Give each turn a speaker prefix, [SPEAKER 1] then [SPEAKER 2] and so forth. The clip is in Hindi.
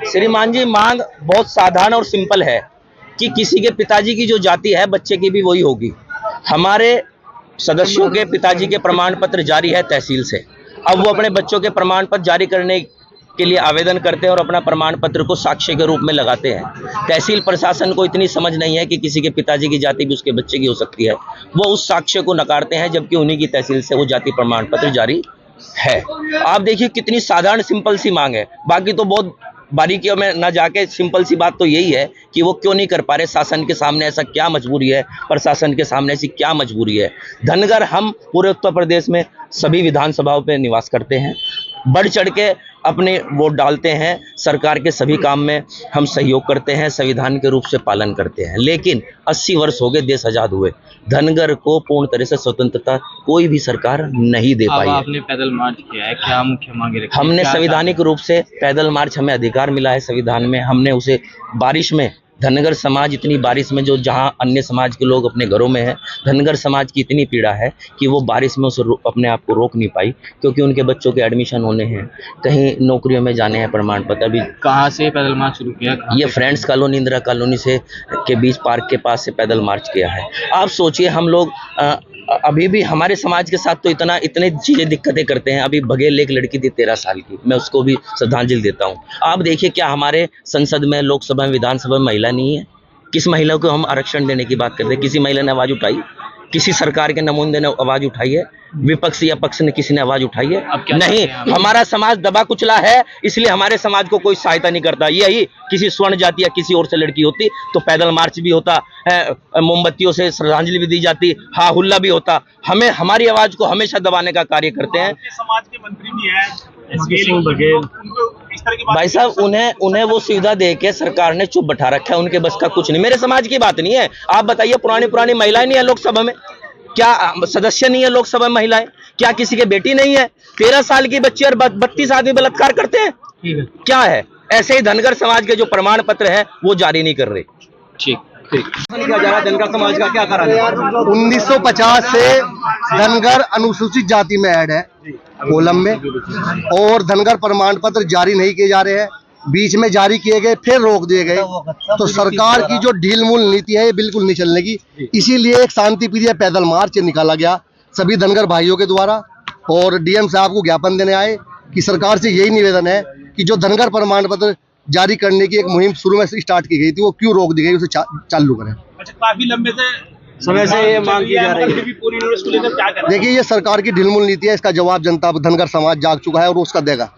[SPEAKER 1] श्रीमान जी, मांग बहुत साधारण और सिंपल है कि किसी के पिताजी की जो जाति है बच्चे की भी वही होगी। हमारे सदस्यों के पिताजी के प्रमाण पत्र जारी है तहसील से। अब वो अपने बच्चों के प्रमाण पत्र जारी करने के लिए आवेदन करते हैं और अपना प्रमाण पत्र को साक्ष्य के रूप में लगाते हैं। तहसील प्रशासन को इतनी समझ नहीं है कि किसी के पिताजी की जाति भी उसके बच्चे की हो सकती है। वो उस साक्ष्य को नकारते हैं, जबकि उन्हीं की तहसील से वो जाति प्रमाण पत्र जारी है। आप देखिए कितनी साधारण सिंपल सी मांग है। बाकी तो बहुत बारीकियों में न जाके सिंपल सी बात तो यही है कि वो क्यों नहीं कर पा रहे। शासन के सामने ऐसा क्या मजबूरी है, प्रशासन के सामने ऐसी क्या मजबूरी है। धनगर हम पूरे उत्तर प्रदेश में सभी विधानसभाओं पे निवास करते हैं, बढ़ चढ़ के अपने वोट डालते हैं, सरकार के सभी काम में हम सहयोग करते हैं, संविधान के रूप से पालन करते हैं। लेकिन 80 वर्ष हो गए देश आज़ाद हुए, धनगर को पूर्ण तरह से स्वतंत्रता कोई भी सरकार नहीं दे पाई।
[SPEAKER 2] आपने पैदल मार्च किया है, क्या मुख्य मांगे रखी?
[SPEAKER 1] हमने संवैधानिक रूप से पैदल मार्च, हमें अधिकार मिला है संविधान में, हमने उसे बारिश में, धनगर समाज इतनी बारिश में, जो जहां अन्य समाज के लोग अपने घरों में हैं, धनगर समाज की इतनी पीड़ा है कि वो बारिश में उसे अपने आप को रोक नहीं पाई, क्योंकि उनके बच्चों के एडमिशन होने हैं, कहीं नौकरियों में जाने हैं, प्रमाण पत्र भी।
[SPEAKER 2] कहाँ से पैदल मार्च शुरू किया?
[SPEAKER 1] ये फ्रेंड्स कॉलोनी, इंदिरा कॉलोनी से के बीच पार्क के पास से पैदल मार्च किया है। आप सोचिए, हम लोग अभी भी हमारे समाज के साथ तो इतने चीज़ें दिक्कतें करते हैं। अभी बघेल एक लड़की थी 13 साल की, मैं उसको भी श्रद्धांजलि देता हूँ। आप देखिए, क्या हमारे संसद में, लोकसभा में, विधानसभा में महिला नहीं है? किस महिला को हम आरक्षण देने की बात करते हैं? किसी महिला ने आवाज़ उठाई? किसी सरकार के नुमाइंदे ने आवाज़ उठाई है? विपक्ष या पक्ष ने किसी ने आवाज़ उठाई है? नहीं। हमारा समाज दबा कुचला है, इसलिए हमारे समाज को कोई सहायता नहीं करता। यही किसी स्वर्ण जाति या किसी और से लड़की होती तो पैदल मार्च भी होता है, मोमबत्तियों से श्रद्धांजलि भी दी जाती, हा हुल्ला भी होता। हमें हमारी आवाज़ को हमेशा दबाने का कार्य करते हैं।
[SPEAKER 3] समाज के मंत्री भी हैं
[SPEAKER 1] भाई साहब, उन्हें वो सुविधा दे के सरकार ने चुप बैठा रखा है, उनके बस का कुछ नहीं। मेरे समाज की बात नहीं है। आप बताइए, पुरानी महिलाएं नहीं है लोकसभा में? क्या सदस्य नहीं है लोकसभा में महिलाएं? क्या किसी के बेटी नहीं है? 13 साल की बच्ची और 32 आदमी बलात्कार करते हैं? क्या है? ऐसे ही धनगर समाज के जो प्रमाण पत्र है वो जारी नहीं कर रहे।
[SPEAKER 2] ठीक।
[SPEAKER 1] किया जा रहा है धनगर समाज का, क्या कारण है?
[SPEAKER 4] 1950 से धनगर अनुसूचित जाति में ऐड है कोलम में, और धनगर प्रमाण पत्र जारी नहीं किए जा रहे हैं। बीच में जारी किए गए, फिर रोक दिए गए। तो सरकार की जो ढील मूल नीति है ये बिल्कुल नहीं चलने की। इसीलिए एक शांतिप्रिय पैदल मार्च निकाला गया सभी धनगर भाइयों के द्वारा, और डीएम साहब को ज्ञापन देने आए कि सरकार से यही निवेदन है कि जो धनगर प्रमाण पत्र जारी करने की एक मुहिम शुरू में से स्टार्ट की गई थी, वो क्यों रोक दी गई, उसे चालू करें।
[SPEAKER 3] अच्छा, काफी लंबे
[SPEAKER 1] समय से ये मांग की जा रही है।
[SPEAKER 3] पूरी यूनिवर्सिटी लेकर क्या कर रहे हैं?
[SPEAKER 4] देखिए, ये सरकार की ढिलमुल नीति है, इसका जवाब जनता धनगर समाज जाग चुका है और उसका देगा।